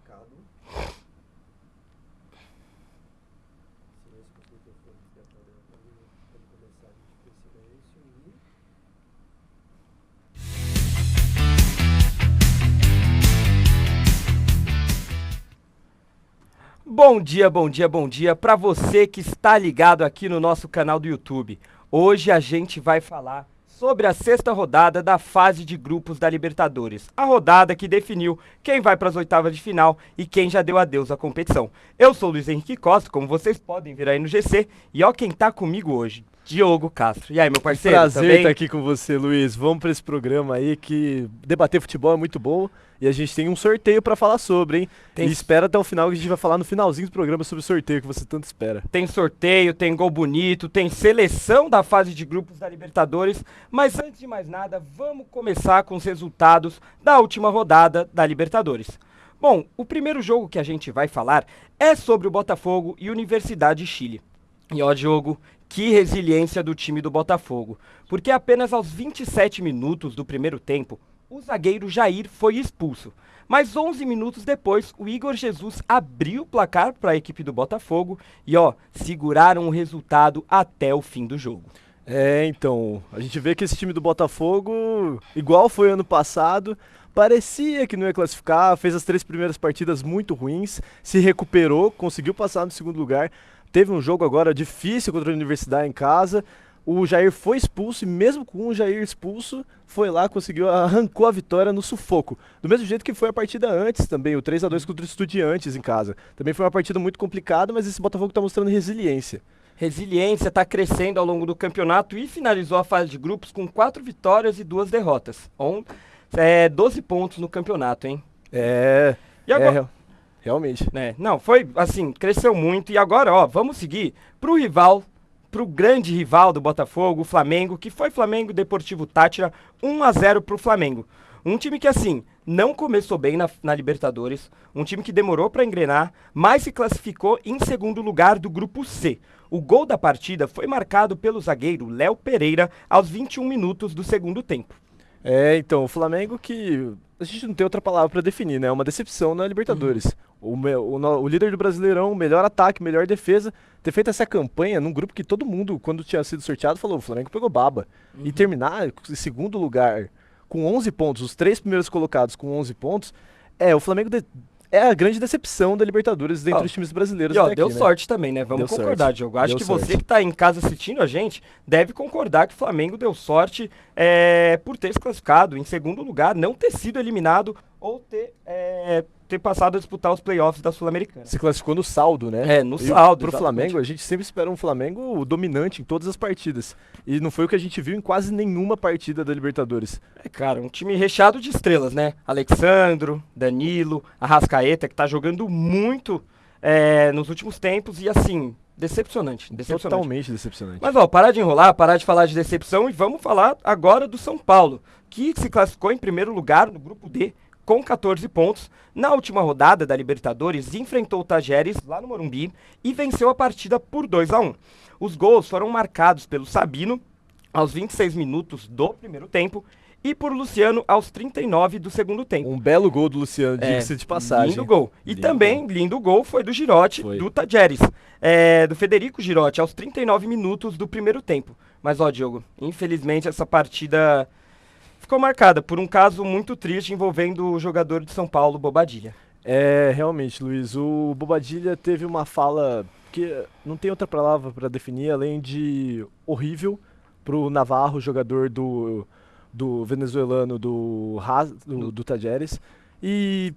recado. Silêncio com os microfones desligados. Pode começar, a gente fez silêncio e... Bom dia, bom dia, bom dia para você que está ligado aqui no nosso canal do YouTube. Hoje a gente vai falar sobre a sexta rodada da fase de grupos da Libertadores. A rodada que definiu quem vai para as oitavas de final e quem já deu adeus à competição. Eu sou o Luiz Henrique Costa, como vocês podem ver aí no GC, e ó quem tá comigo hoje, Diogo Castro. E aí, meu parceiro? Prazer estar aqui com você, Luiz. Vamos para esse programa aí que debater futebol é muito bom e a gente tem um sorteio para falar sobre, hein? E espera até o final que a gente vai falar no finalzinho do programa sobre o sorteio que você tanto espera. Tem sorteio, tem gol bonito, tem seleção da fase de grupos da Libertadores, mas antes de mais nada, vamos começar com os resultados da última rodada da Libertadores. Bom, o primeiro jogo que a gente vai falar é sobre o Botafogo e Universidade de Chile. E ó, Diogo, que resiliência do time do Botafogo, porque apenas aos 27 minutos do primeiro tempo, o zagueiro Jair foi expulso. Mas 11 minutos depois, o Igor Jesus abriu o placar para a equipe do Botafogo e ó, seguraram o resultado até o fim do jogo. Então, a gente vê que esse time do Botafogo, igual foi ano passado, parecia que não ia classificar, fez as 3 primeiras partidas muito ruins, se recuperou, conseguiu passar no segundo lugar. Teve um jogo agora difícil contra a Universidade em casa. O Jair foi expulso e mesmo com o Jair expulso, foi lá, arrancou a vitória no sufoco. Do mesmo jeito que foi a partida antes também, o 3-2 contra o Estudiantes em casa. Também foi uma partida muito complicada, mas esse Botafogo está mostrando resiliência. Resiliência está crescendo ao longo do campeonato e finalizou a fase de grupos com 4 vitórias e 2 derrotas. 12 pontos no campeonato, hein? E agora... Realmente. Não, foi assim, cresceu muito. E agora, ó, vamos seguir pro rival, pro grande rival do Botafogo, o Flamengo, que foi Flamengo Deportivo Táchira, 1-0 pro Flamengo. Um time que, assim, não começou bem na Libertadores, um time que demorou para engrenar, mas se classificou em segundo lugar do grupo C. O gol da partida foi marcado pelo zagueiro Léo Pereira aos 21 minutos do segundo tempo. Então, o Flamengo que... A gente não tem outra palavra para definir, né? É uma decepção na Libertadores. O líder do Brasileirão, melhor ataque, melhor defesa, ter feito essa campanha num grupo que todo mundo, quando tinha sido sorteado, falou, o Flamengo pegou baba. E terminar em segundo lugar com 11 pontos, os 3 primeiros colocados com 11 pontos, o Flamengo é a grande decepção da Libertadores dentre os times brasileiros. E deu sorte também, né? Vamos concordar, Diogo. Acho que você que tá em casa assistindo a gente deve concordar que o Flamengo deu sorte por ter se classificado em segundo lugar, não ter sido eliminado ou ter passado a disputar os playoffs da Sul-Americana. Se classificou no saldo, né? No saldo. Pro Flamengo, a gente sempre espera um Flamengo dominante em todas as partidas. E não foi o que a gente viu em quase nenhuma partida da Libertadores. Cara, um time recheado de estrelas, né? Alexandro, Danilo, Arrascaeta, que tá jogando muito nos últimos tempos e assim, decepcionante. Totalmente decepcionante. Mas ó, parar de enrolar, parar de falar de decepção e vamos falar agora do São Paulo, que se classificou em primeiro lugar no grupo D, com 14 pontos, na última rodada da Libertadores, enfrentou o Tajeres lá no Morumbi e venceu a partida por 2-1. Os gols foram marcados pelo Sabino aos 26 minutos do primeiro tempo e por Luciano aos 39 do segundo tempo. Um belo gol do Luciano, diga-se de passagem. Lindo gol. E também lindo gol foi do Girotti, do Tajeres, do Federico Girotti, aos 39 minutos do primeiro tempo. Mas ó, Diogo, infelizmente essa partida ficou marcada por um caso muito triste envolvendo o jogador de São Paulo, Bobadilla. Realmente, Luiz, o Bobadilla teve uma fala que não tem outra palavra para definir além de horrível pro Navarro, jogador do venezuelano do Tajeres. E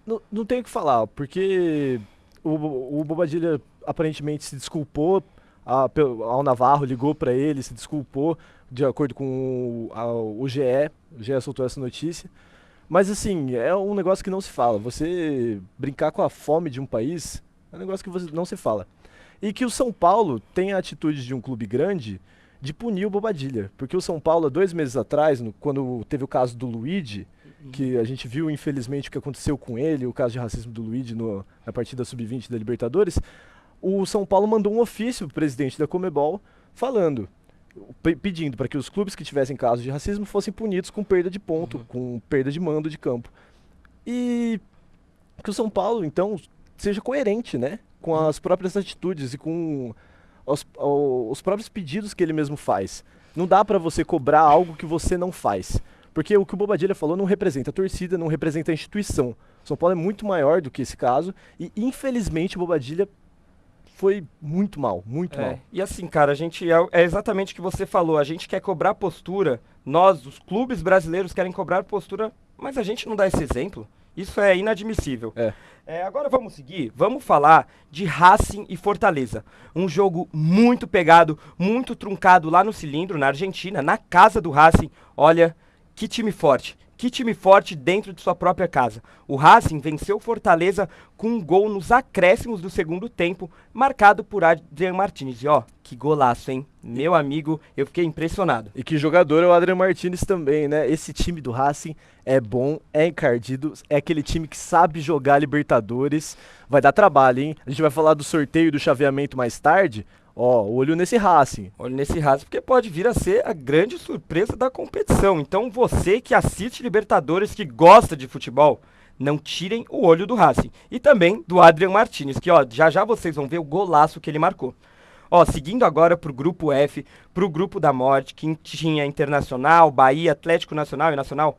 não tem o que falar, porque o Bobadilla aparentemente se desculpou ao Navarro, ligou para ele, se desculpou de acordo com o GE soltou essa notícia. Mas assim, é um negócio que não se fala. Você brincar com a fome de um país é um negócio que não se fala. E que o São Paulo tem a atitude de um clube grande de punir o Bobadilla. Porque o São Paulo, há 2 meses atrás, quando teve o caso do Luigi, que a gente viu infelizmente o que aconteceu com ele, o caso de racismo do Luigi na partida sub-20 da Libertadores, o São Paulo mandou um ofício pro presidente da Conmebol pedindo para que os clubes que tivessem casos de racismo fossem punidos com perda de ponto, com perda de mando de campo. E que o São Paulo, então, seja coerente, né? Com as próprias atitudes e com os próprios pedidos que ele mesmo faz. Não dá pra você cobrar algo que você não faz. Porque o que o Bobadilla falou não representa a torcida, não representa a instituição. O São Paulo é muito maior do que esse caso e, infelizmente, o Bobadilla foi muito mal, muito mal. E assim, cara, a gente é exatamente o que você falou. A gente quer cobrar postura. Nós, os clubes brasileiros, querem cobrar postura, mas a gente não dá esse exemplo. Isso é inadmissível. Agora vamos seguir, vamos falar de Racing e Fortaleza. Um jogo muito pegado, muito truncado lá no Cilindro, na Argentina, na casa do Racing. Olha, que time forte dentro de sua própria casa. O Racing venceu o Fortaleza com um gol nos acréscimos do segundo tempo, marcado por Adrian Martínez. E ó, que golaço, hein? Meu amigo, eu fiquei impressionado. E que jogador é o Adrian Martínez também, né? Esse time do Racing é bom, é encardido, é aquele time que sabe jogar Libertadores. Vai dar trabalho, hein? A gente vai falar do sorteio e do chaveamento mais tarde. Ó, olho nesse Racing. Olho nesse Racing, porque pode vir a ser a grande surpresa da competição. Então você que assiste Libertadores, que gosta de futebol, não tirem o olho do Racing. E também do Adrian Martínez, que ó, já vocês vão ver o golaço que ele marcou. Ó, seguindo agora pro grupo F, pro grupo da morte, que tinha Internacional, Bahia, Atlético Nacional e Nacional.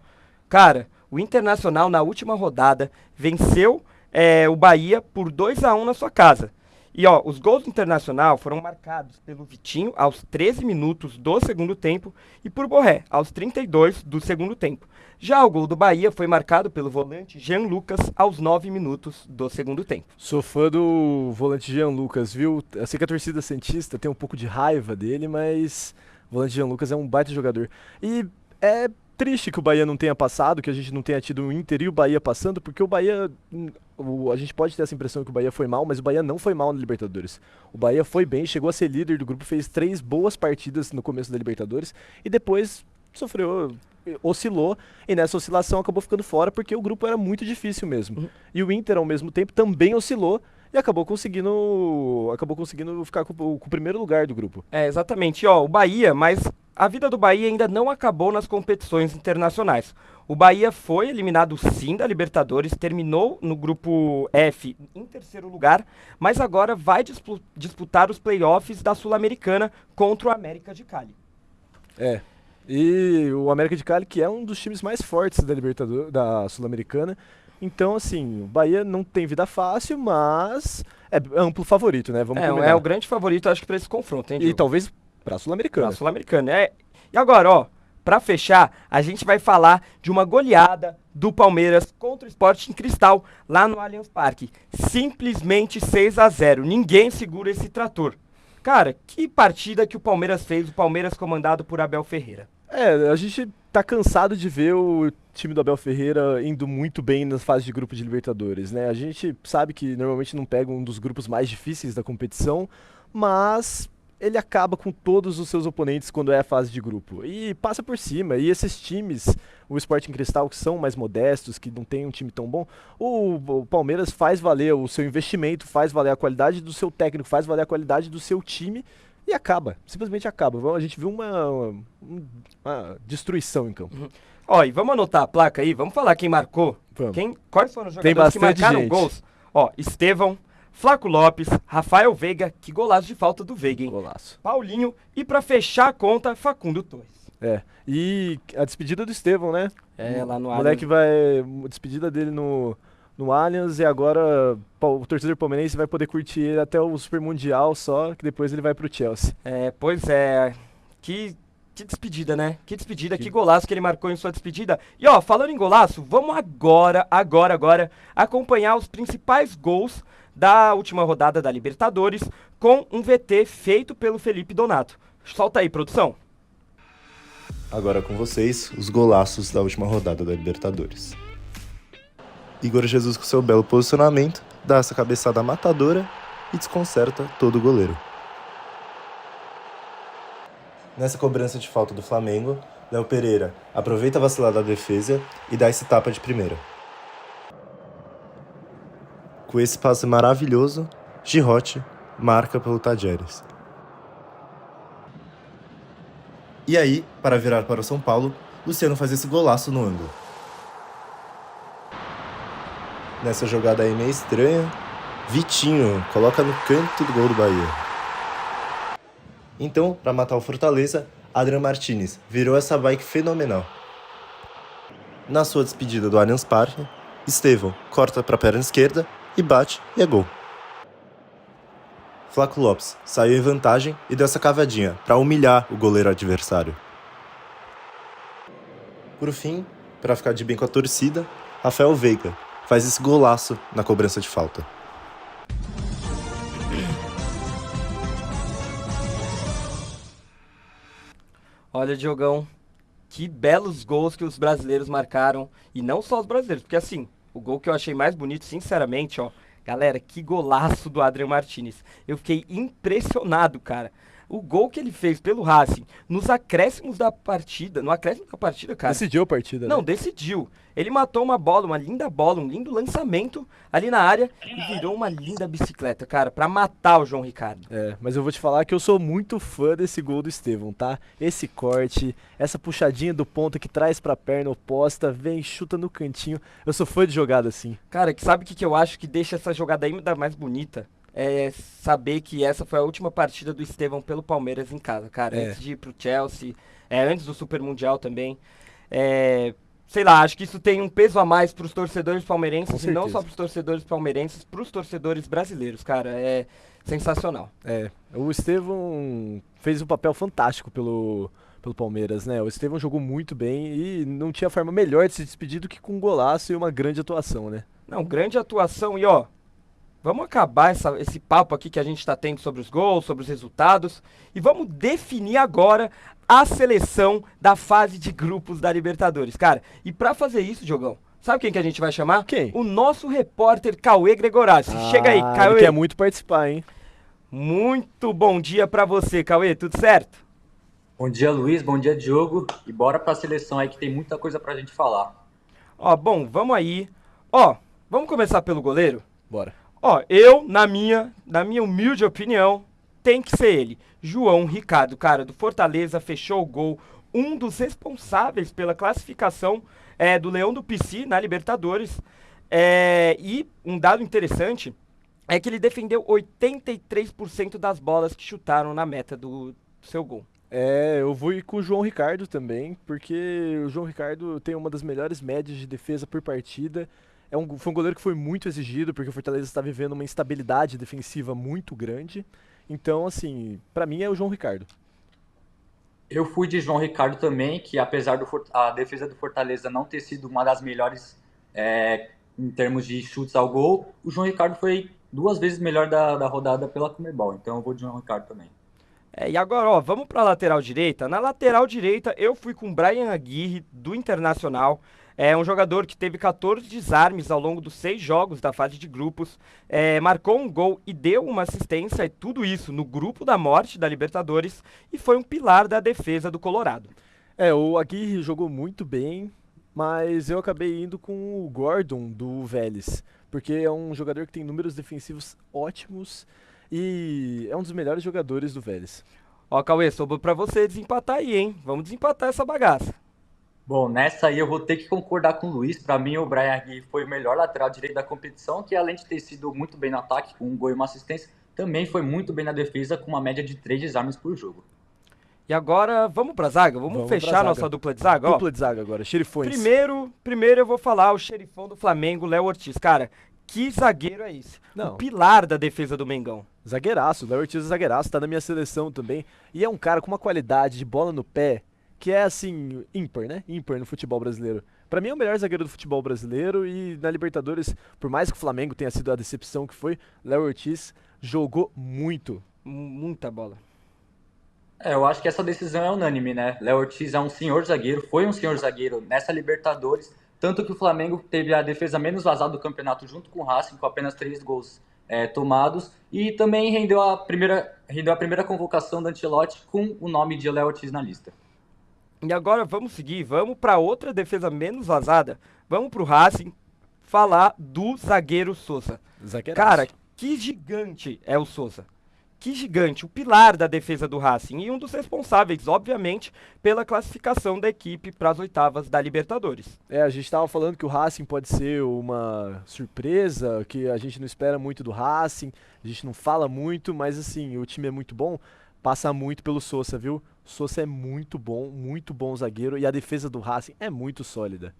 Cara, o Internacional na última rodada venceu o Bahia por 2-1 na sua casa. E ó, os gols do Internacional foram marcados pelo Vitinho aos 13 minutos do segundo tempo e por Borré aos 32 do segundo tempo. Já o gol do Bahia foi marcado pelo volante Jean Lucas aos 9 minutos do segundo tempo. Sou fã do volante Jean Lucas, viu? Eu sei que a torcida santista tem um pouco de raiva dele, mas o volante Jean Lucas é um baita jogador. E é triste que o Bahia não tenha passado, que a gente não tenha tido o Inter e o Bahia passando, porque o Bahia... A gente pode ter essa impressão que o Bahia foi mal, mas o Bahia não foi mal na Libertadores. O Bahia foi bem, chegou a ser líder do grupo, fez 3 boas partidas no começo da Libertadores e depois oscilou, e nessa oscilação acabou ficando fora porque o grupo era muito difícil mesmo. E o Inter, ao mesmo tempo, também oscilou e acabou conseguindo ficar com o primeiro lugar do grupo. Exatamente. Ó, o Bahia, mas a vida do Bahia ainda não acabou nas competições internacionais. O Bahia foi eliminado sim da Libertadores, terminou no grupo F em terceiro lugar, mas agora vai disputar os playoffs da Sul-Americana contra o América de Cali. E o América de Cali, que é um dos times mais fortes da Libertadores, da Sul-Americana. Então, assim, o Bahia não tem vida fácil, mas é amplo favorito, né? Vamos combinar. É o grande favorito, acho que, para esse confronto, hein, Diogo? E talvez pra Sul-Americana. Pra Sul-Americana, E agora, ó, pra fechar, a gente vai falar de uma goleada do Palmeiras contra o Sporting Cristal, lá no Allianz Parque. Simplesmente 6-0. Ninguém segura esse trator. Cara, que partida que o Palmeiras fez, o Palmeiras comandado por Abel Ferreira. A gente tá cansado de ver o time do Abel Ferreira indo muito bem nas fases de grupo de Libertadores, né? A gente sabe que normalmente não pega um dos grupos mais difíceis da competição, mas ele acaba com todos os seus oponentes quando é a fase de grupo. E passa por cima. E esses times, o Sporting Cristal, que são mais modestos, que não tem um time tão bom, o Palmeiras faz valer o seu investimento, faz valer a qualidade do seu técnico, faz valer a qualidade do seu time e acaba. Simplesmente acaba. A gente viu uma destruição em campo. Ó, e vamos anotar a placa aí, vamos falar quem marcou. Quais foram os jogadores que marcaram gols? Ó, Estevão, Flaco Lopes, Rafael Veiga, que golaço de falta do Veiga, hein? Golaço. Paulinho e pra fechar a conta, Facundo Torres. E a despedida do Estevão, né? Lá no Allianz. O moleque a despedida dele no Allianz e agora o torcedor palmeirense vai poder curtir ele até o Super Mundial só, que depois ele vai pro Chelsea. Pois é. Que despedida, né? Que despedida, que golaço que ele marcou em sua despedida. E ó, falando em golaço, vamos agora acompanhar os principais gols da última rodada da Libertadores com um VT feito pelo Felipe Donato. Solta aí, produção. Agora com vocês, os golaços da última rodada da Libertadores. Igor Jesus, com seu belo posicionamento, dá essa cabeçada matadora e desconcerta todo o goleiro. Nessa cobrança de falta do Flamengo, Léo Pereira aproveita a vacilada da defesa e dá esse tapa de primeira. Com esse passe maravilhoso, Girotti marca pelo Tadjeres. E aí, para virar para o São Paulo, Luciano faz esse golaço no ângulo. Nessa jogada aí meio estranha, Vitinho coloca no canto do gol do Bahia. Então, para matar o Fortaleza, Adrian Martinez virou essa bike fenomenal. Na sua despedida do Allianz Parque, Estevão corta para a perna esquerda e bate e é gol. Flaco Lopes saiu em vantagem e deu essa cavadinha para humilhar o goleiro adversário. Por fim, para ficar de bem com a torcida, Rafael Veiga faz esse golaço na cobrança de falta. Olha, Diogão, que belos gols que os brasileiros marcaram. E não só os brasileiros, porque assim, o gol que eu achei mais bonito, sinceramente, ó. Galera, que golaço do Adrian Martinez. Eu fiquei impressionado, cara. O gol que ele fez pelo Racing, nos acréscimos da partida, no acréscimo da partida, cara. Decidiu a partida, Não, né? decidiu. Ele matou uma bola, uma linda bola, um lindo lançamento ali na área e virou uma linda bicicleta, cara, pra matar o João Ricardo. É, mas eu vou te falar que eu sou muito fã desse gol do Estevão, tá? Esse corte, essa puxadinha do ponta que traz pra perna oposta, vem, chuta no cantinho. Eu sou fã de jogada assim. Cara, sabe o que eu acho que deixa essa jogada ainda mais bonita? É saber que essa foi a última partida do Estevão pelo Palmeiras em casa, cara. É. Antes de ir pro Chelsea, antes do Super Mundial também. Sei lá, acho que isso tem um peso a mais pros torcedores palmeirenses Com e não certeza. só pros torcedores palmeirenses, pros torcedores brasileiros, cara. É sensacional. É, o Estevão fez um papel fantástico pelo Palmeiras, né? O Estevão jogou muito bem e não tinha forma melhor de se despedir do que com um golaço e uma grande atuação, né? Não, grande atuação e ó, vamos acabar esse papo aqui que a gente está tendo sobre os gols, sobre os resultados e vamos definir agora a seleção da fase de grupos da Libertadores, cara. E pra fazer isso, Diogão, sabe quem que a gente vai chamar? Quem? O nosso repórter Cauê Gregorassi. Chega aí, Ele Cauê. quer muito participar, hein? Muito bom dia pra você, Cauê, tudo certo? Bom dia, Luiz. Bom dia, Diogo. E bora pra seleção aí que tem muita coisa pra gente falar. Ó, bom, vamos aí. Ó, vamos começar pelo goleiro? Bora. Ó, na minha humilde opinião, tem que ser ele. João Ricardo, cara, do Fortaleza, fechou o gol. Um dos responsáveis pela classificação do Leão do Pici na Libertadores. E um dado interessante é que ele defendeu 83% das bolas que chutaram na meta do seu gol. Eu vou ir com o João Ricardo também, porque o João Ricardo tem uma das melhores médias de defesa por partida. Foi um goleiro que foi muito exigido, porque o Fortaleza está vivendo uma instabilidade defensiva muito grande. Então, assim, pra mim é o João Ricardo. Eu fui de João Ricardo também, que apesar a defesa do Fortaleza não ter sido uma das melhores em termos de chutes ao gol, o João Ricardo foi 2 vezes melhor da rodada pela Conmebol. Então eu vou de João Ricardo também. E agora, ó, vamos pra lateral direita. Na lateral direita, eu fui com Brian Aguirre, do Internacional. É um jogador que teve 14 desarmes ao longo dos 6 jogos da fase de grupos, marcou um gol e deu uma assistência, e tudo isso no grupo da morte da Libertadores, e foi um pilar da defesa do Colorado. O Aguirre jogou muito bem, mas eu acabei indo com o Gordon do Vélez, porque é um jogador que tem números defensivos ótimos e é um dos melhores jogadores do Vélez. Ó, Cauê, sobrou pra você desempatar aí, hein? Vamos desempatar essa bagaça. Bom, nessa aí eu vou ter que concordar com o Luiz. Para mim, o Brian Aguirre foi o melhor lateral direito da competição, que além de ter sido muito bem no ataque, com um gol e uma assistência, também foi muito bem na defesa, com uma média de 3 desarmes por jogo. E agora, vamos pra zaga? Vamos fechar pra zaga. Nossa dupla de zaga? Dupla de zaga agora, xerifões. Primeiro eu vou falar o xerifão do Flamengo, Léo Ortiz. Cara, que zagueiro é esse? Não. O pilar da defesa do Mengão. Zagueiraço, o Léo Ortiz é zagueiraço, tá na minha seleção também. E é um cara com uma qualidade de bola no pé que é assim, ímpar, né? Ímpar no futebol brasileiro. Pra mim é o melhor zagueiro do futebol brasileiro e na Libertadores, por mais que o Flamengo tenha sido a decepção que foi, Léo Ortiz jogou muito. Muita bola. Eu acho que essa decisão é unânime, né? Léo Ortiz é um senhor zagueiro, foi um senhor zagueiro nessa Libertadores, tanto que o Flamengo teve a defesa menos vazada do campeonato junto com o Racing, com apenas 3 gols tomados, e também rendeu a primeira convocação da Ancelotti com o nome de Léo Ortiz na lista. E agora vamos seguir, vamos para outra defesa menos vazada. Vamos pro Racing falar do zagueiro Sousa. Zagueiraço. Cara, que gigante é o Sousa. que gigante, o pilar da defesa do Racing e um dos responsáveis, obviamente, pela classificação da equipe para as oitavas da Libertadores. A gente tava falando que o Racing pode ser uma surpresa, que a gente não espera muito do Racing, a gente não fala muito, mas assim, o time é muito bom, passa muito pelo Sosa, viu? O Sosa é muito bom zagueiro, e a defesa do Racing é muito sólida.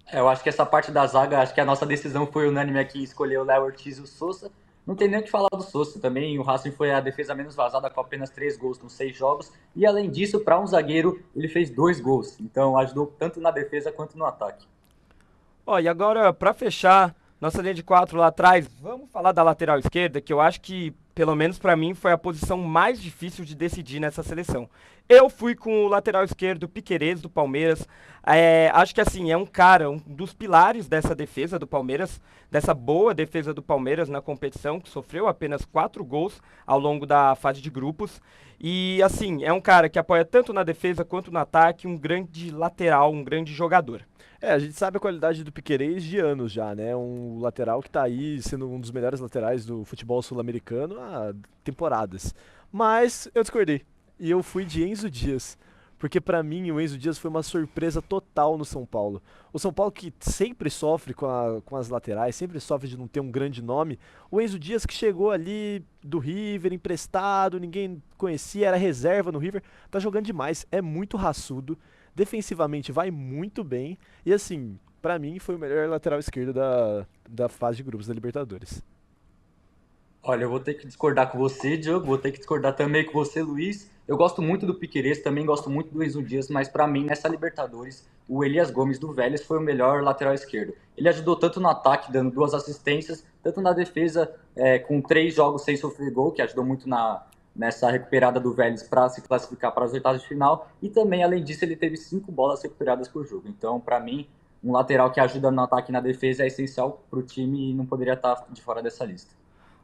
Eu acho que essa parte da zaga, acho que a nossa decisão foi unânime aqui, escolher o Léo Ortiz e o Sosa. Não tem nem o que falar do Sosa também, o Racing foi a defesa menos vazada com apenas 3 gols nos 6 jogos, e além disso, para um zagueiro, ele fez 2 gols, então ajudou tanto na defesa quanto no ataque. Ó, e agora, para fechar nossa linha de 4 lá atrás, vamos falar da lateral esquerda, que eu acho que, pelo menos para mim, foi a posição mais difícil de decidir nessa seleção. Eu fui com o lateral esquerdo Piquerez, do Palmeiras. Acho que assim, é um cara, um dos pilares dessa defesa do Palmeiras, dessa boa defesa do Palmeiras na competição, que sofreu apenas 4 gols ao longo da fase de grupos. E assim, é um cara que apoia tanto na defesa quanto no ataque, um grande lateral, um grande jogador. A gente sabe a qualidade do Piquerez de anos já, né? Um lateral que tá aí sendo um dos melhores laterais do futebol sul-americano há temporadas. Mas eu discordei. E eu fui de Enzo Dias. Porque pra mim o Enzo Dias foi uma surpresa total no São Paulo. O São Paulo que sempre sofre com as laterais, sempre sofre de não ter um grande nome. O Enzo Dias que chegou ali do River, emprestado, ninguém conhecia, era reserva no River. Tá jogando demais, é muito raçudo. Defensivamente vai muito bem. E assim, pra mim foi o melhor lateral esquerdo da fase de grupos da Libertadores. Olha, eu vou ter que discordar com você, Diogo, vou ter que discordar também com você, Luiz. Eu gosto muito do Piquerez, também gosto muito do Enzo Dias, mas pra mim, nessa Libertadores, o Elias Gomes do Vélez foi o melhor lateral esquerdo. Ele ajudou tanto no ataque, dando 2 assistências, tanto na defesa, com 3 jogos sem sofrer gol, que ajudou muito nessa recuperada do Vélez para se classificar para as oitavas de final, e também, além disso, ele teve 5 bolas recuperadas por jogo. Então, pra mim, um lateral que ajuda no ataque e na defesa é essencial pro time e não poderia estar de fora dessa lista.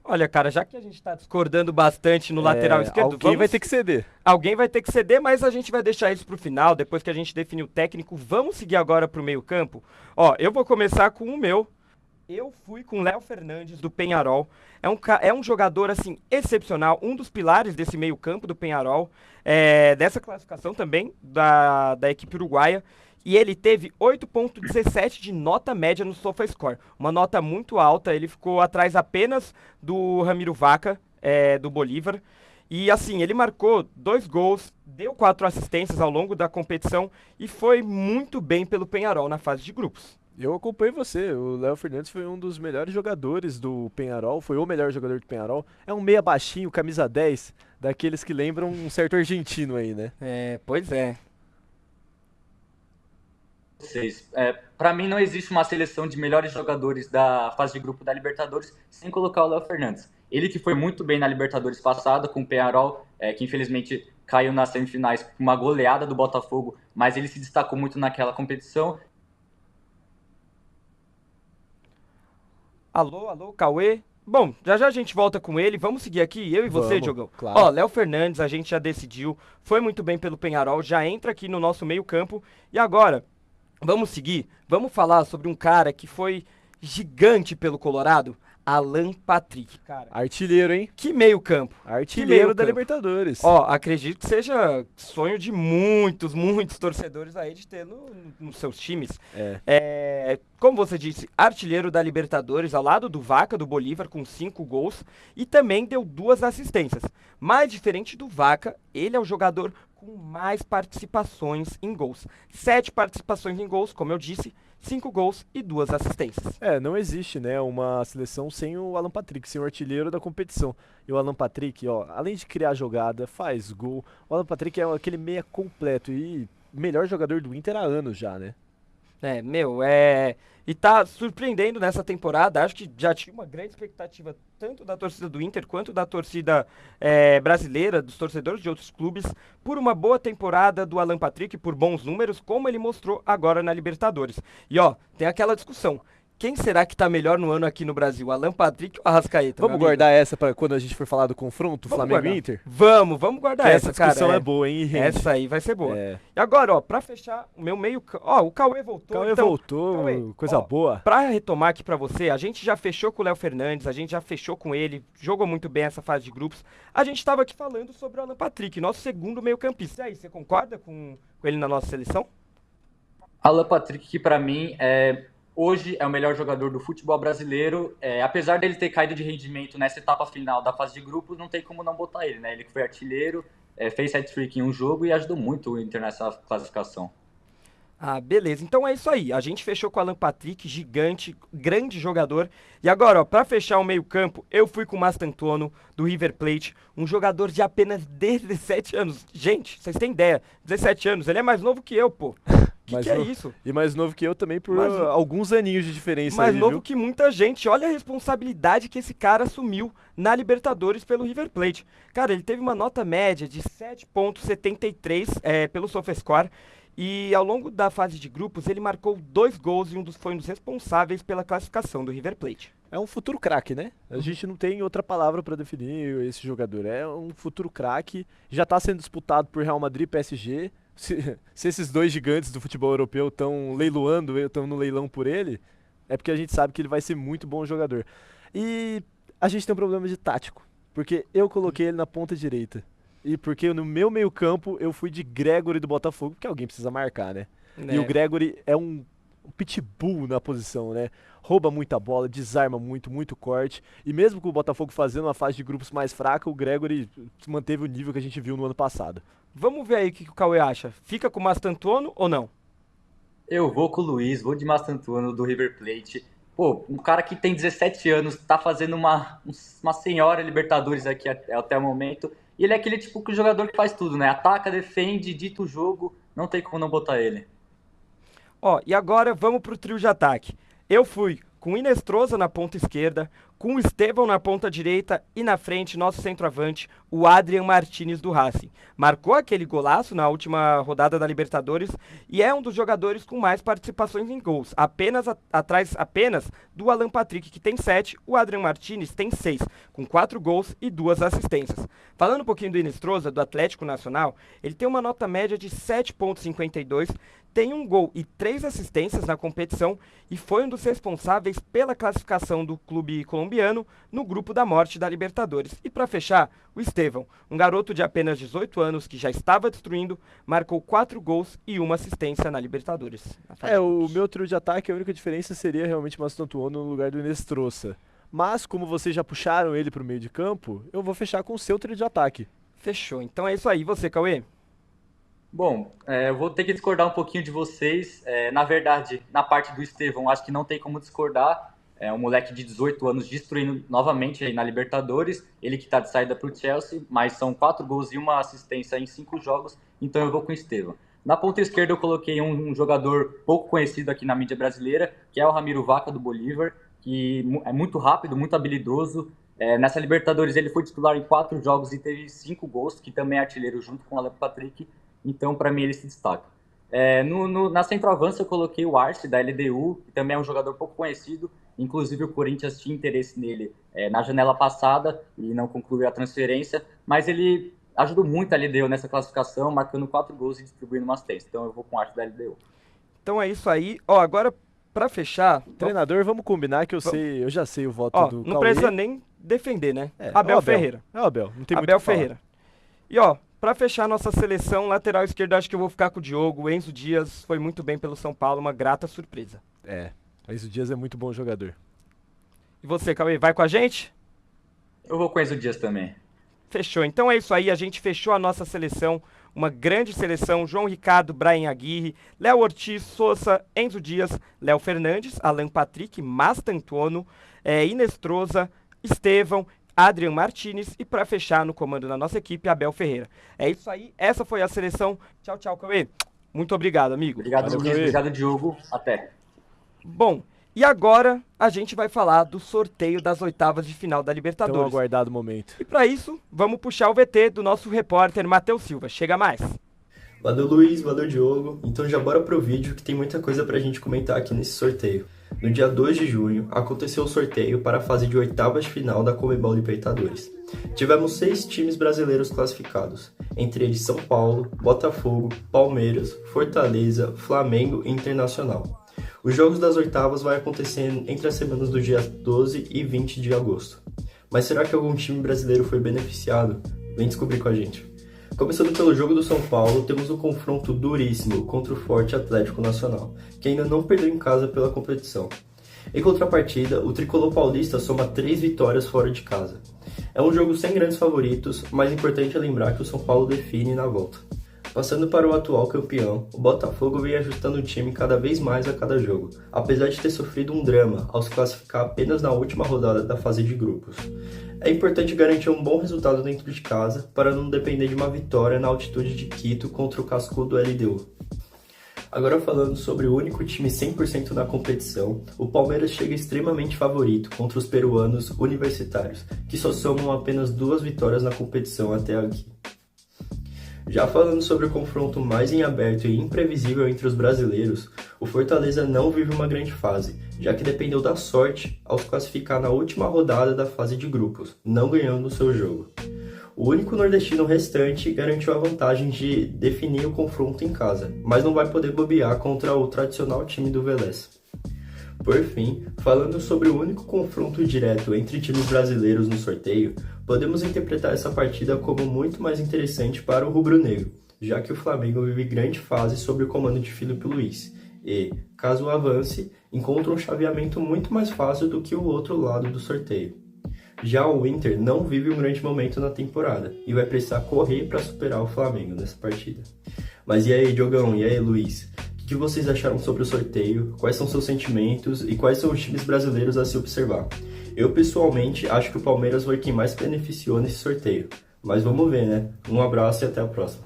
Olha, cara, já que a gente tá discordando bastante no lateral esquerdo, alguém vai ter que ceder. Alguém vai ter que ceder, mas a gente vai deixar isso pro final, depois que a gente definir o técnico. Vamos seguir agora pro meio-campo. Ó, eu vou começar com o meu. Eu fui com o Léo Fernandes, do Peñarol. É um jogador, assim, excepcional, um dos pilares desse meio-campo do Peñarol, dessa classificação também, da equipe uruguaia. E ele teve 8,17 de nota média no SofaScore. Uma nota muito alta, ele ficou atrás apenas do Ramiro Vaca, do Bolívar. E assim, ele marcou 2 gols, deu 4 assistências ao longo da competição e foi muito bem pelo Peñarol na fase de grupos. Eu acompanho você, o Léo Fernandes foi um dos melhores jogadores do Peñarol, foi o melhor jogador do Peñarol. É um meia baixinho, camisa 10, daqueles que lembram um certo argentino aí, né? Pois é. Para mim não existe uma seleção de melhores jogadores da fase de grupo da Libertadores sem colocar o Léo Fernandes. Ele que foi muito bem na Libertadores passada com o Peñarol, que infelizmente caiu nas semifinais com uma goleada do Botafogo, mas ele se destacou muito naquela competição. Alô, Cauê? Bom, já a gente volta com ele, vamos seguir aqui, eu e você, Vamos, Diogão. claro. Ó, Léo Fernandes, a gente já decidiu, foi muito bem pelo Peñarol, já entra aqui no nosso meio campo, e agora, vamos seguir, vamos falar sobre um cara que foi gigante pelo Colorado, Alan Patrick, cara. Artilheiro, hein? Que meio campo. Artilheiro da Libertadores. Ó, acredito que seja sonho de muitos torcedores aí de ter nos seus times. Como você disse, artilheiro da Libertadores, ao lado do Vaca, do Bolívar, com 5 gols, e também deu 2 assistências. Mais diferente do Vaca, ele é o jogador com mais participações em gols. 7 participações em gols, como eu disse, 5 gols e 2 assistências. Não existe, né, uma seleção sem o Alan Patrick, sem o artilheiro da competição. E o Alan Patrick, ó, além de criar jogada, faz gol. O Alan Patrick é aquele meia completo e melhor jogador do Inter há anos já, né? E tá surpreendendo nessa temporada. Acho que já tinha uma grande expectativa tanto da torcida do Inter quanto da torcida brasileira, dos torcedores de outros clubes, por uma boa temporada do Alan Patrick, por bons números, como ele mostrou agora na Libertadores. E ó, tem aquela discussão. quem será que tá melhor no ano aqui no Brasil? Alan Patrick ou Arrascaeta? Vamos guardar essa pra quando a gente for falar do confronto, Vamos Flamengo guardar. e Inter? Vamos guardar Que essa, cara. discussão é boa, hein? Rende. Essa aí vai ser boa. É. E agora, ó, pra fechar o meu meio... Ó, o Cauê voltou. Cauê então, voltou, Cauê, coisa ó, boa. Pra retomar aqui pra você, a gente já fechou com o Léo Fernandes, a gente já fechou com ele, jogou muito bem essa fase de grupos. A gente tava aqui falando sobre o Alan Patrick, nosso segundo meio campista. E aí, você concorda com ele na nossa seleção? Alan Patrick, que pra mim hoje é o melhor jogador do futebol brasileiro. Apesar dele ter caído de rendimento nessa etapa final da fase de grupos, não tem como não botar ele, né? Ele que foi artilheiro, fez hat-trick em um jogo e ajudou muito o Inter nessa classificação. Ah, beleza. Então é isso aí. A gente fechou com o Alan Patrick, gigante, grande jogador. E agora, ó, pra fechar o meio-campo, eu fui com o Mastantuono, do River Plate, um jogador de apenas 17 anos. Gente, vocês têm ideia, 17 anos, ele é mais novo que eu, pô. Que é isso? E mais novo que eu também por alguns aninhos de diferença. Mais aí, novo viu? que muita gente. Olha a responsabilidade que esse cara assumiu na Libertadores pelo River Plate. Cara, ele teve uma nota média de 7,73 pelo SofaScore. E ao longo da fase de grupos, ele marcou 2 gols e foi um dos responsáveis pela classificação do River Plate. É um futuro craque, né? A gente não tem outra palavra pra definir esse jogador. É um futuro craque. Já tá sendo disputado por Real Madrid e PSG. Se esses dois gigantes do futebol europeu estão leiloando, estão no leilão por ele, é porque a gente sabe que ele vai ser muito bom jogador. E a gente tem um problema de tático, porque eu coloquei ele na ponta direita. E porque no meu meio campo eu fui de Gregory do Botafogo, porque alguém precisa marcar, né? E o Gregory é um pitbull na posição, né? Rouba muita bola, desarma muito corte. E mesmo com o Botafogo fazendo uma fase de grupos mais fraca, o Gregory manteve o nível que a gente viu no ano passado. Vamos ver aí o que o Cauê acha. Fica com o Mastantuono ou não? Eu vou com o Luiz, vou de Mastantuono do River Plate. Pô, um cara que tem 17 anos, tá fazendo uma senhora Libertadores aqui até o momento. E ele é aquele tipo de jogador que faz tudo, né? Ataca, defende, dita o jogo, não tem como não botar ele. Ó, e agora vamos pro trio de ataque. Eu fui com o Inestrosa na ponta esquerda, com o Estevão na ponta direita e na frente, nosso centroavante, o Adrian Martínez do Racing. Marcou aquele golaço na última rodada da Libertadores e é um dos jogadores com mais participações em gols. Atrás do Alan Patrick, que tem 7, o Adrian Martínez tem 6, com 4 gols e 2 assistências. Falando um pouquinho do Inestrosa, do Atlético Nacional, ele tem uma nota média de 7,52, tem 1 gol e 3 assistências na competição e foi um dos responsáveis pela classificação do clube colombiano no grupo da morte da Libertadores. E para fechar, o Estevão, um garoto de apenas 18 anos que já estava destruindo, marcou 4 gols e 1 assistência na Libertadores. O meu trio de ataque, a única diferença seria realmente o Mastantuono no lugar do Inestrosa. Mas, como vocês já puxaram ele pro meio de campo, eu vou fechar com o seu trio de ataque. Fechou. Então é isso aí. Você, Cauê? Bom, eu vou ter que discordar um pouquinho de vocês. Na verdade, na parte do Estevão, acho que não tem como discordar. É um moleque de 18 anos destruindo novamente aí na Libertadores. Ele que está de saída para o Chelsea, mas são 4 gols e 1 assistência em 5 jogos, então eu vou com o Estevão. Na ponta esquerda eu coloquei um jogador pouco conhecido aqui na mídia brasileira, que é o Ramiro Vaca do Bolívar, que é muito rápido, muito habilidoso. Nessa Libertadores ele foi titular em 4 jogos e teve 5 gols, que também é artilheiro junto com o Alan Patrick. Então, para mim, ele se destaca. Na centroavança, eu coloquei o Arce, da LDU, que também é um jogador pouco conhecido. Inclusive, o Corinthians tinha interesse nele na janela passada e não concluiu a transferência. Mas ele ajudou muito a LDU nessa classificação, marcando 4 gols e distribuindo umas 3. Então, eu vou com o Arce da LDU. Então é isso aí. Ó, agora, para fechar... Treinador, vamos combinar que eu já sei o voto do Cauê. Não precisa nem defender, né? É, Abel Ferreira. É o Abel, não tem muito Abel o que falar. Ferreira. E ó, pra fechar nossa seleção, lateral esquerdo, acho que eu vou ficar com o Diogo. O Enzo Dias foi muito bem pelo São Paulo, uma grata surpresa. Enzo Dias é muito bom jogador. E você, Cauê, vai com a gente? Eu vou com o Enzo Dias também. Fechou. Então é isso aí, a gente fechou a nossa seleção, uma grande seleção. João Ricardo, Brian Aguirre, Léo Ortiz, Sousa, Enzo Dias, Léo Fernandes, Alan Patrick, Mastantuono, Inestrosa, Estevão, Adrian Martínez e para fechar no comando da nossa equipe, Abel Ferreira. É isso aí, essa foi a seleção. Tchau, tchau, Cauê. Muito obrigado, amigo. Obrigado, Valeu, Luiz. Cauê. Obrigado, Diogo. Até. Bom, e agora a gente vai falar do sorteio das oitavas de final da Tão Libertadores. aguardado momento. E para isso, vamos puxar o VT do nosso repórter Matheus Silva. Chega mais. Valeu, Luiz, valeu, Diogo. Então já bora pro vídeo que tem muita coisa pra gente comentar aqui nesse sorteio. No dia 2 de junho, aconteceu o sorteio para a fase de oitavas de final da Conmebol Libertadores. Tivemos 6 times brasileiros classificados, entre eles São Paulo, Botafogo, Palmeiras, Fortaleza, Flamengo e Internacional. Os jogos das oitavas vão acontecer entre as semanas do dia 12 e 20 de agosto. Mas será que algum time brasileiro foi beneficiado? Vem descobrir com a gente. Começando pelo jogo do São Paulo, temos um confronto duríssimo contra o forte Atlético Nacional, que ainda não perdeu em casa pela competição. Em contrapartida, o tricolor paulista soma 3 vitórias fora de casa. É um jogo sem grandes favoritos, mas importante é lembrar que o São Paulo define na volta. Passando para o atual campeão, o Botafogo vem ajustando o time cada vez mais a cada jogo, apesar de ter sofrido um drama ao se classificar apenas na última rodada da fase de grupos. É importante garantir um bom resultado dentro de casa para não depender de uma vitória na altitude de Quito contra o cascudo LDU. Agora falando sobre o único time 100% na competição, o Palmeiras chega extremamente favorito contra os peruanos universitários, que só somam apenas 2 vitórias na competição até aqui. Já falando sobre o confronto mais em aberto e imprevisível entre os brasileiros, o Fortaleza não vive uma grande fase, já que dependeu da sorte ao se classificar na última rodada da fase de grupos, não ganhando o seu jogo. O único nordestino restante garantiu a vantagem de definir o confronto em casa, mas não vai poder bobear contra o tradicional time do Vélez. Por fim, falando sobre o único confronto direto entre times brasileiros no sorteio, podemos interpretar essa partida como muito mais interessante para o rubro-negro, já que o Flamengo vive grande fase sob o comando de Filipe Luís e, caso avance, encontra um chaveamento muito mais fácil do que o outro lado do sorteio. Já o Inter não vive um grande momento na temporada e vai precisar correr para superar o Flamengo nessa partida. Mas e aí, Diogão? E aí, Luiz? O que vocês acharam sobre o sorteio? Quais são seus sentimentos e quais são os times brasileiros a se observar? Eu, pessoalmente, acho que o Palmeiras foi quem mais beneficiou nesse sorteio. Mas vamos ver, né? Um abraço e até a próxima.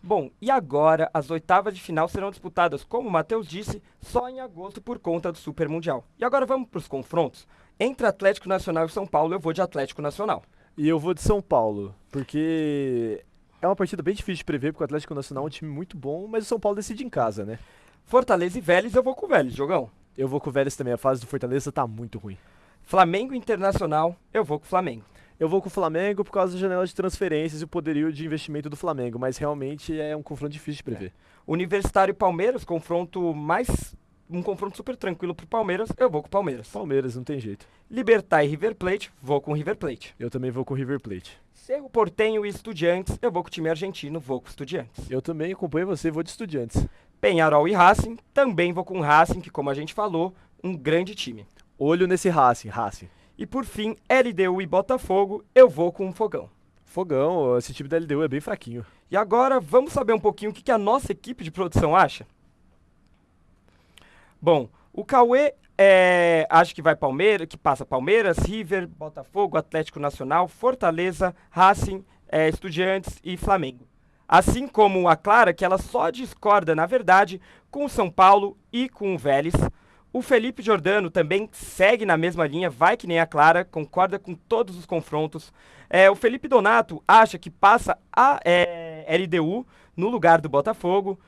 Bom, e agora as oitavas de final serão disputadas, como o Matheus disse, só em agosto por conta do Super Mundial. E agora vamos para os confrontos. Entre Atlético Nacional e São Paulo, eu vou de Atlético Nacional. E eu vou de São Paulo, porque é uma partida bem difícil de prever, porque o Atlético Nacional é um time muito bom, mas o São Paulo decide em casa, né? Fortaleza e Vélez, eu vou com o Vélez, Jogão. Eu vou com o Vélez também, a fase do Fortaleza tá muito ruim. Flamengo e Internacional, eu vou com o Flamengo. Eu vou com o Flamengo por causa da janela de transferências e o poderio de investimento do Flamengo, mas realmente é um confronto difícil de prever. Universitário e Palmeiras, um confronto super tranquilo pro Palmeiras, eu vou com o Palmeiras. Palmeiras, não tem jeito. Libertad e River Plate, vou com o River Plate. Eu também vou com o River Plate. Cerro Porteño e Estudiantes, eu vou com o time argentino, vou com o Estudiantes. Eu também acompanho você, vou de Estudiantes. Penharol e Racing, também vou com o Racing, que como a gente falou, um grande time. Olho nesse Racing. E por fim, LDU e Botafogo, eu vou com o Fogão. Fogão, esse time da LDU é bem fraquinho. E agora, vamos saber um pouquinho o que a nossa equipe de produção acha? Bom, o Cauê acha que passa Palmeiras, River, Botafogo, Atlético Nacional, Fortaleza, Racing, Estudiantes e Flamengo. Assim como a Clara, que ela só discorda, na verdade, com o São Paulo e com o Vélez. O Felipe Giordano também segue na mesma linha, vai que nem a Clara, concorda com todos os confrontos. O Felipe Donato acha que passa a LDU no lugar do Botafogo.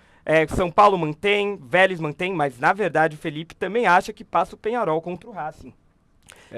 São Paulo mantém, Vélez mantém, mas na verdade o Felipe também acha que passa o Penharol contra o Racing.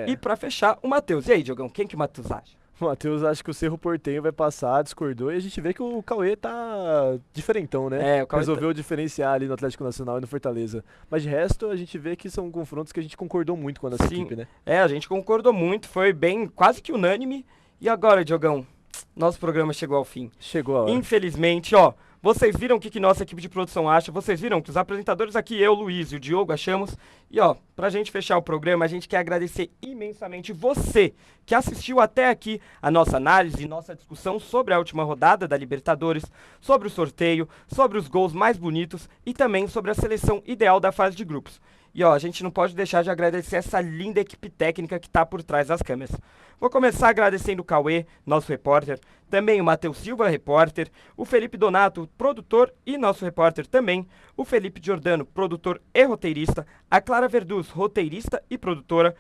E pra fechar, o Matheus. E aí, Diogão, quem que o Matheus acha? O Matheus acha que o Cerro Porteño vai passar, discordou, e a gente vê que o Cauê tá diferentão, né? O Cauê resolveu diferenciar ali no Atlético Nacional e no Fortaleza. Mas de resto, a gente vê que são confrontos que a gente concordou muito com a nossa equipe, né? A gente concordou muito, foi bem, quase que unânime. E agora, Diogão, nosso programa chegou ao fim. Chegou a hora. Infelizmente, vocês viram o que nossa equipe de produção acha, vocês viram que os apresentadores aqui, eu, Luiz e o Diogo, achamos. E pra gente fechar o programa, a gente quer agradecer imensamente você que assistiu até aqui a nossa análise e nossa discussão sobre a última rodada da Libertadores, sobre o sorteio, sobre os gols mais bonitos e também sobre a seleção ideal da fase de grupos. E a gente não pode deixar de agradecer essa linda equipe técnica que está por trás das câmeras. Vou começar agradecendo o Cauê, nosso repórter, também o Matheus Silva, repórter, o Felipe Donato, produtor e nosso repórter também, o Felipe Giordano, produtor e roteirista, a Clara Verduz, roteirista e produtora,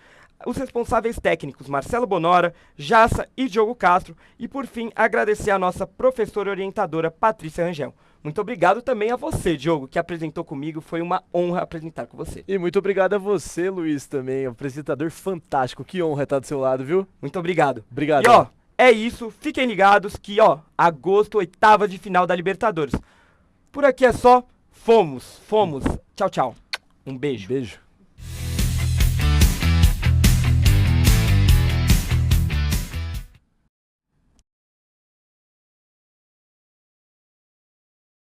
os responsáveis técnicos Marcelo Bonora, Jassa e Diogo Castro, e por fim agradecer a nossa professora orientadora Patrícia Rangel. Muito obrigado também a você, Diogo, que apresentou comigo. Foi uma honra apresentar com você. E muito obrigado a você, Luiz, também, apresentador fantástico. Que honra estar do seu lado, viu? Muito obrigado. Obrigado. E ó, é isso. Fiquem ligados que, ó, agosto, oitava de final da Libertadores. Por aqui é só. Fomos. Tchau, tchau. Um beijo. Beijo.